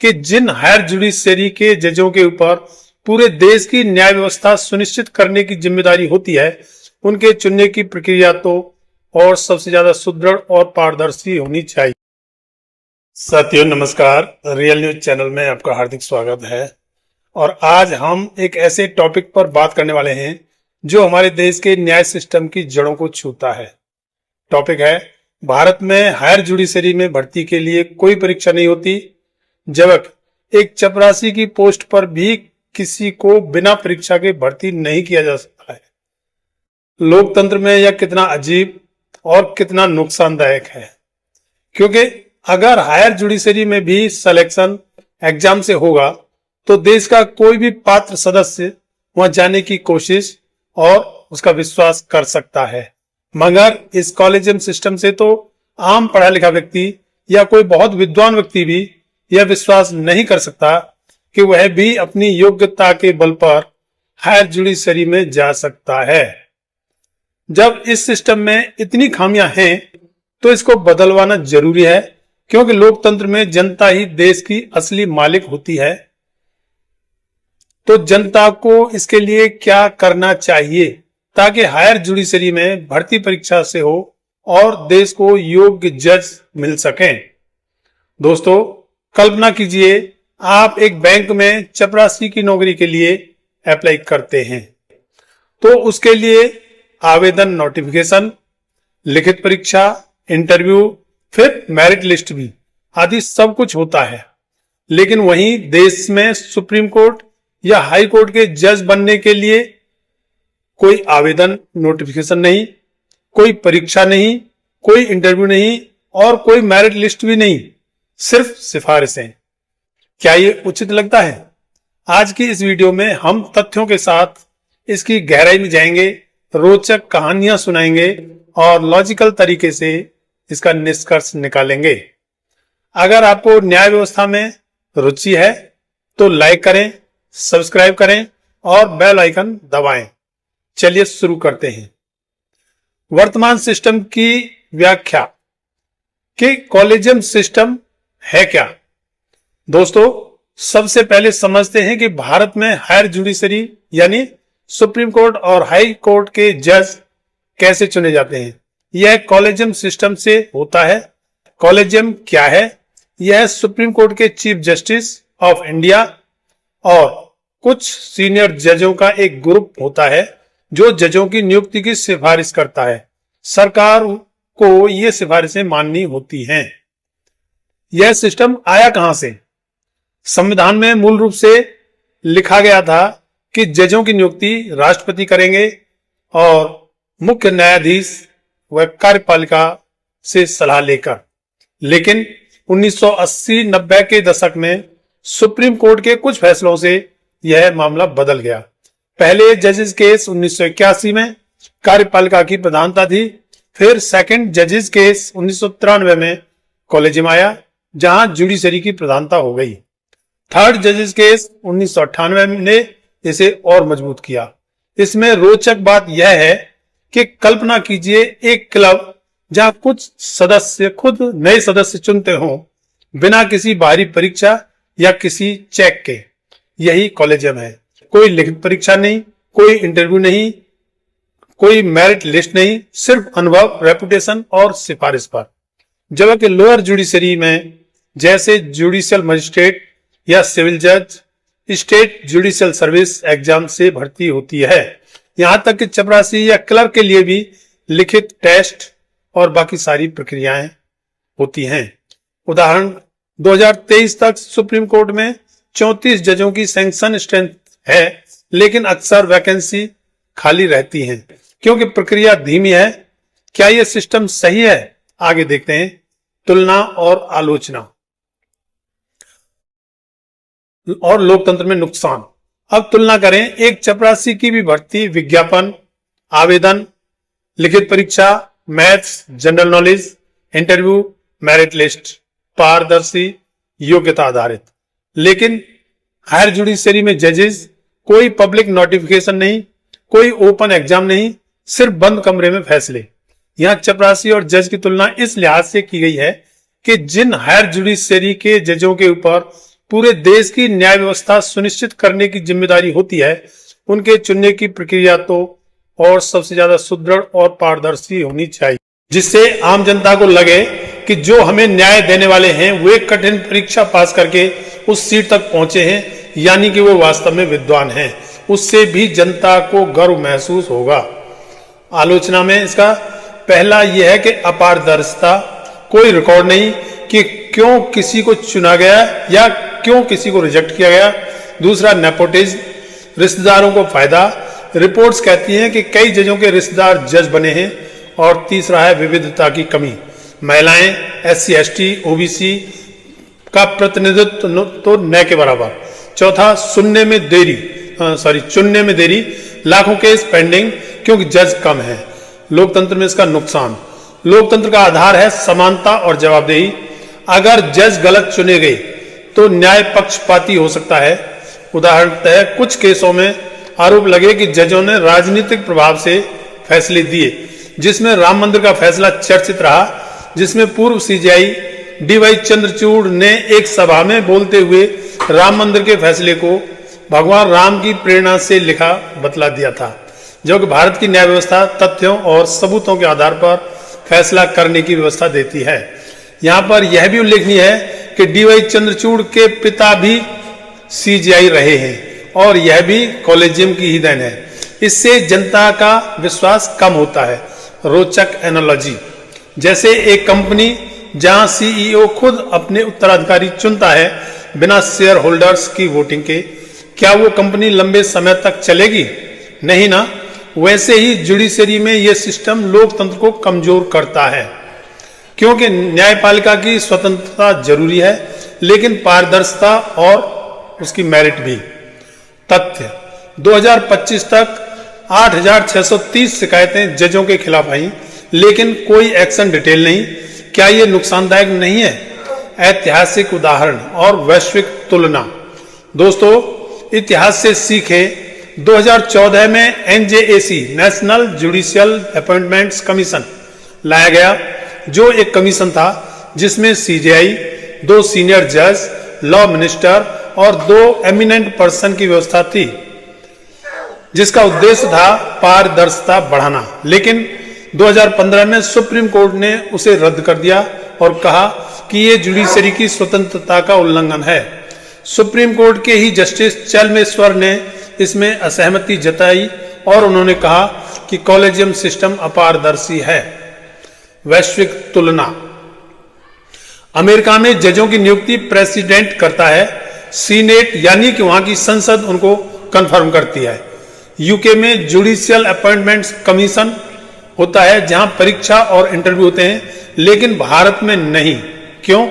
कि जिन higher judiciary के जजों के ऊपर पूरे देश की न्याय व्यवस्था सुनिश्चित करने की जिम्मेदारी होती है, उनके चुनने की प्रक्रिया तो और सबसे ज्यादा सुदृढ़ और पारदर्शी होनी चाहिए। साथियों नमस्कार, रियल न्यूज चैनल में आपका हार्दिक स्वागत है। और आज हम एक ऐसे टॉपिक पर बात करने वाले हैं जो हमारे देश के न्याय सिस्टम की जड़ों को छूता है। टॉपिक है, भारत में हायर जुडिशरी में भर्ती के लिए कोई परीक्षा नहीं होती, जबकि एक चपरासी की पोस्ट पर भी किसी को बिना परीक्षा के भर्ती नहीं किया जा सकता है। लोकतंत्र में यह कितना अजीब और कितना नुकसानदायक है, क्योंकि अगर हायर जुडिशरी में भी सिलेक्शन एग्जाम से होगा तो देश का कोई भी पात्र सदस्य वहां जाने की कोशिश और उसका विश्वास कर सकता है, मगर इस कॉलेजियम सिस्टम से तो आम पढ़ा लिखा व्यक्ति या कोई बहुत विद्वान व्यक्ति भी यह विश्वास नहीं कर सकता कि वह भी अपनी योग्यता के बल पर हायर जुडिशरी में जा सकता है। जब इस सिस्टम में इतनी खामियां हैं तो इसको बदलवाना जरूरी है, क्योंकि लोकतंत्र में जनता ही देश की असली मालिक होती है। तो जनता को इसके लिए क्या करना चाहिए ताकि हायर जुडिशरी में भर्ती परीक्षा से हो और देश को योग्य जज मिल सकें। दोस्तों, कल्पना कीजिए आप एक बैंक में चपरासी की नौकरी के लिए अप्लाई करते हैं, तो उसके लिए आवेदन नोटिफिकेशन, लिखित परीक्षा, इंटरव्यू, फिर मेरिट लिस्ट भी आदि सब कुछ होता है। लेकिन वहीं देश में सुप्रीम कोर्ट या हाई कोर्ट के जज बनने के लिए कोई आवेदन नोटिफिकेशन नहीं, कोई परीक्षा नहीं, कोई इंटरव्यू नहीं और कोई मेरिट लिस्ट भी नहीं, सिर्फ सिफारिशें। क्या ये उचित लगता है? आज की इस वीडियो में हम तथ्यों के साथ इसकी गहराई में जाएंगे, रोचक कहानियां सुनाएंगे और लॉजिकल तरीके से इसका निष्कर्ष निकालेंगे। अगर आपको न्याय व्यवस्था में रुचि है तो लाइक करें, सब्सक्राइब करें और बेल आइकन दबाएं। चलिए शुरू करते हैं। वर्तमान सिस्टम की व्याख्या कि कॉलेजियम सिस्टम है क्या। दोस्तों, सबसे पहले समझते हैं कि भारत में हायर जुडिशरी यानी सुप्रीम कोर्ट और हाई कोर्ट के जज कैसे चुने जाते हैं। यह कॉलेजियम सिस्टम से होता है। कॉलेजियम क्या है? यह सुप्रीम कोर्ट के चीफ जस्टिस ऑफ इंडिया और कुछ सीनियर जजों का एक ग्रुप होता है जो जजों की नियुक्ति की सिफारिश करता है। सरकार को ये सिफारिशें माननी होती हैं। यह सिस्टम आया कहां से? संविधान में मूल रूप से लिखा गया था कि जजों की नियुक्ति राष्ट्रपति करेंगे और मुख्य न्यायाधीश व कार्यपालिका से सलाह लेकर। लेकिन 1980-90 के दशक में सुप्रीम कोर्ट के कुछ फैसलों से यह मामला बदल गया। पहले जजेस केस 1981 में कार्यपालिका की प्रधानता थी, फिर सेकंड जजेस केस 1993 में कॉलेजियम आया, जहां जुडिशरी की प्रधानता हो गई। थर्ड जजेस केस 1998 ने इसे और मजबूत किया। इसमें रोचक बात यह है कि कल्पना कीजिए एक क्लब जहां कुछ सदस्य खुद नए सदस्य चुनते हों बिना किसी बाहरी परीक्षा या किसी चेक के। यही कॉलेजियम है। कोई लिखित परीक्षा नहीं, कोई इंटरव्यू नहीं, कोई मेरिट लिस्ट नहीं, सिर्फ अनुभव, रेपुटेशन और सिफारिश पर। जबकि लोअर जुडिशरी में जैसे जुडिशियल मजिस्ट्रेट या सिविल जज स्टेट जुडिशियल सर्विस एग्जाम से भर्ती होती है। यहां तक कि चपरासी या क्लर्क के लिए भी लिखित टेस्ट और बाकी सारी प्रक्रियाएं होती हैं। उदाहरण 2023 तक सुप्रीम कोर्ट में 34 जजों की सैंक्शन स्ट्रेंथ है, लेकिन अक्सर वैकेंसी खाली रहती हैं क्योंकि प्रक्रिया धीमी है। क्या यह सिस्टम सही है? आगे देखते हैं। तुलना और आलोचना और लोकतंत्र में नुकसान। अब तुलना करें। एक चपरासी की भी भर्ती विज्ञापन, आवेदन, लिखित परीक्षा, maths, general knowledge, interview, merit list, पारदर्शी, योग्यता आधारित। लेकिन हायर जुडिशरी में जजेस कोई पब्लिक नोटिफिकेशन नहीं, कोई ओपन एग्जाम नहीं, सिर्फ बंद कमरे में फैसले। यहां चपरासी और जज की तुलना इस लिहाज से की गई है कि जिन हायर जुडिशरी के जजों के ऊपर पूरे देश की न्याय व्यवस्था सुनिश्चित करने की जिम्मेदारी होती है, उनके चुनने की प्रक्रिया तो और सबसे ज्यादा सुदृढ़ और पारदर्शी होनी चाहिए, जिससे आम जनता को लगे कि जो हमें न्याय देने वाले हैं वे कठिन परीक्षा पास करके उस सीट तक पहुंचे हैं, यानी कि वो वास्तव में विद्वान हैं। उससे भी जनता को गर्व महसूस होगा। आलोचना में इसका पहला यह है कि अपारदर्शिता, कोई रिकॉर्ड नहीं कि क्यों किसी को चुना गया या क्यों किसी को रिजेक्ट किया गया। दूसरा, नेपोटिज्म, रिश्तेदारों को फायदा। रिपोर्ट्स कहती हैं कि कई जजों के रिश्तेदार जज बने हैं। और तीसरा है विविधता की कमी, महिलाएं, SC ST OBC का प्रतिनिधित्व तो न के बराबर। चौथा, चुनने में देरी, लाखों केस पेंडिंग क्योंकि जज कम है। लोकतंत्र में इसका नुकसान, लोकतंत्र का आधार है समानता और जवाबदेही। अगर जज गलत चुने गए तो न्याय पक्षपाती हो सकता है। उदाहरणतः कुछ केसों में आरोप लगे कि जजों ने राजनीतिक प्रभाव से फैसले दिए, जिसमें राम मंदिर का फैसला चर्चित रहा, जिसमें पूर्व CJI DY चंद्रचूड़ ने एक सभा में बोलते हुए राम मंदिर के फैसले को भगवान राम की प्रेरणा से लिखा बतला दिया था, जबकि भारत की न्याय व्यवस्था तथ्यों और सबूतों के आधार पर फैसला करने की व्यवस्था देती है। यहाँ पर यह भी उल्लेखनीय है कि DY चंद्रचूड़ के पिता भी CJI रहे हैं और यह भी कॉलेजियम की ही देन है। इससे जनता का विश्वास कम होता है। रोचक एनालॉजी, जैसे एक कंपनी जहां CEO खुद अपने उत्तराधिकारी चुनता है बिना शेयर होल्डर्स की वोटिंग के, क्या वो कंपनी लंबे समय तक चलेगी? नहीं ना। वैसे ही जुडिशरी में यह सिस्टम लोकतंत्र को कमजोर करता है, क्योंकि न्यायपालिका की स्वतंत्रता जरूरी है, लेकिन पारदर्शिता और उसकी मेरिट भी। तथ्य, 2025 तक 8,630 शिकायतें जजों के खिलाफ आई, लेकिन कोई एक्शन डिटेल नहीं। क्या ये नुकसानदायक नहीं है? ऐतिहासिक उदाहरण और वैश्विक तुलना। दोस्तों, इतिहास से सीखें। 2014 में NJAC national judicial appointments commission लाया गया, जो एक कमीशन था जिसमें CJI, 2 सीनियर जज, लॉ मिनिस्टर और 2 एमिनेंट पर्सन की व्यवस्था थी, जिसका उद्देश्य था पारदर्शिता बढ़ाना। लेकिन 2015 में सुप्रीम कोर्ट ने उसे रद्द कर दिया और कहा कि यह जुडिशरी की स्वतंत्रता का उल्लंघन है। सुप्रीम कोर्ट के ही जस्टिस चलमेश्वर ने इसमें असहमति जताई और उन्होंने कहा कि कॉलेजियम सिस्टम अपारदर्शी है। वैश्विक तुलना, अमेरिका में जजों की नियुक्ति प्रेसिडेंट करता है, सीनेट यानी कि वहां की संसद उनको कंफर्म करती है। यूके में जुडिशियल अपॉइंटमेंट्स कमीशन होता है, जहां परीक्षा और इंटरव्यू होते हैं, लेकिन भारत में नहीं। क्यों?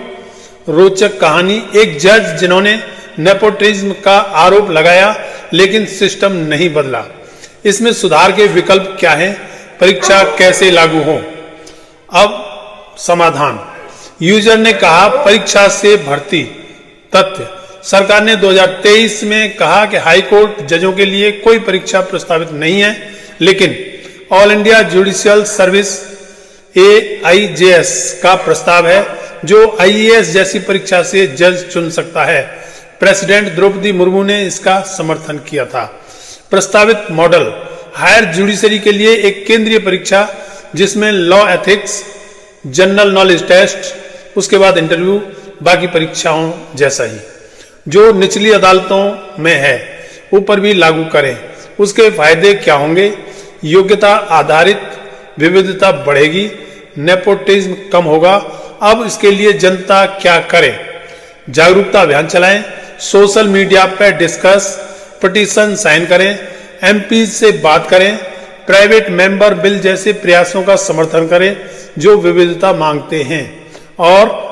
रोचक कहानी, एक जज जिन्होंने नेपोटिज्म का आरोप लगाया, लेकिन सिस्टम नहीं बदला। इसमें सुधार के विकल्प क्या हैं? परीक्षा कैसे लागू हो? अब समाधान, यूजर ने कहा परीक्षा से भर्ती। तथ्य, सरकार ने 2023 में कहा कि हाई कोर्ट जजों के लिए कोई परीक्षा प्रस्तावित नहीं है, लेकिन all India judicial service AIJS का प्रस्ताव है, जो IAS जैसी परीक्षा से जज चुन सकता है। प्रेसिडेंट द्रौपदी मुर्मू ने इसका समर्थन किया था। प्रस्तावित मॉडल, हायर जुडिशरी के लिए एक केंद्रीय परीक्षा जिसमें law ethics, general knowledge test, उसके बाद इंटरव्यू, बाकी परीक्षाओं जैसा ही जो निचली अदालतों में है, ऊपर भी लागू करें। उसके फायदे क्या होंगे? योग्यता आधारित विविधता बढ़ेगी, नेपोटिज्म कम होगा। अब इसके लिए जनता क्या करे? जागरूकता अभियान चलाएं, सोशल मीडिया पर डिस्कस, पिटीशन साइन करें, MP से बात करें, प्राइवेट मेंबर बिल जैसे प्रयासों का समर्थन करें जो विविधता मांगते हैं, और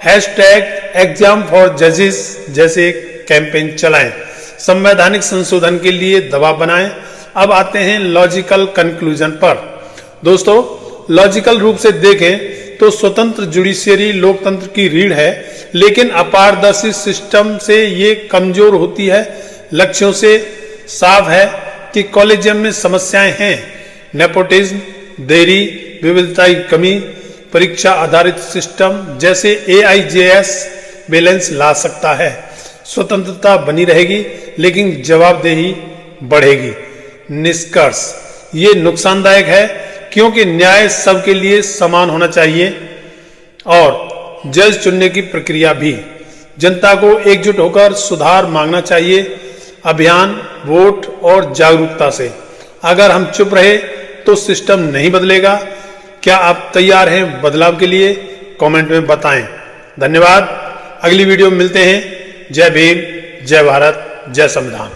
#एग्जाम फॉर जजेस जैसे कैंपेन चलाएं। संवैधानिक संशोधन के लिए दबाव बनाएं। अब आते हैं लॉजिकल कंक्लूजन पर। दोस्तों, लॉजिकल रूप से देखें तो स्वतंत्र जुडिशियरी लोकतंत्र की रीढ़ है, लेकिन अपारदर्शी सिस्टम से ये कमजोर होती है। लक्ष्यों से साफ है कि कॉलेजियम में समस्याएं हैं। नेपोटिज्म, देरी, विविधता की कमी, परीक्षा आधारित सिस्टम जैसे AIJS बैलेंस ला सकता है। स्वतंत्रता बनी रहेगी, लेकिन जवाबदेही बढ़ेगी। निष्कर्ष, ये नुकसानदायक है क्योंकि न्याय सबके लिए समान होना चाहिए और जज चुनने की प्रक्रिया भी। जनता को एकजुट होकर सुधार मांगना चाहिए, अभियान, वोट और जागरूकता से। अगर हम चुप रहे तो सिस्टम नहीं बदलेगा। क्या आप तैयार हैं बदलाव के लिए? कमेंट में बताएं। धन्यवाद। अगली वीडियो में मिलते हैं। जय भीम, जय भारत, जय संविधान।